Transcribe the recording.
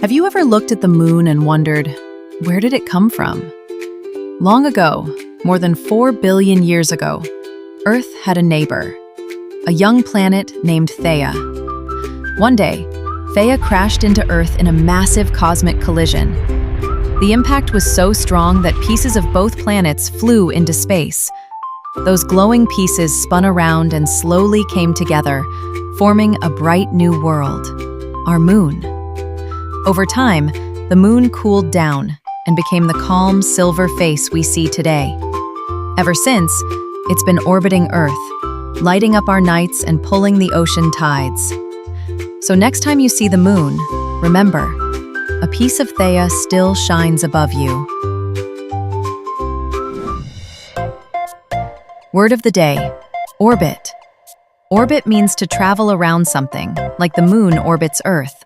Have you ever looked at the moon and wondered, where did it come from? Long ago, more than 4 billion years ago, Earth had a neighbor, a young planet named Theia. One day, Theia crashed into Earth in a massive cosmic collision. The impact was so strong that pieces of both planets flew into space. Those glowing pieces spun around and slowly came together, forming a bright new world, our moon. Over time, the moon cooled down and became the calm silver face we see today. Ever since, it's been orbiting Earth, lighting up our nights and pulling the ocean tides. So next time you see the moon, remember, a piece of Theia still shines above you. Word of the day: orbit. Orbit means to travel around something, like the moon orbits Earth.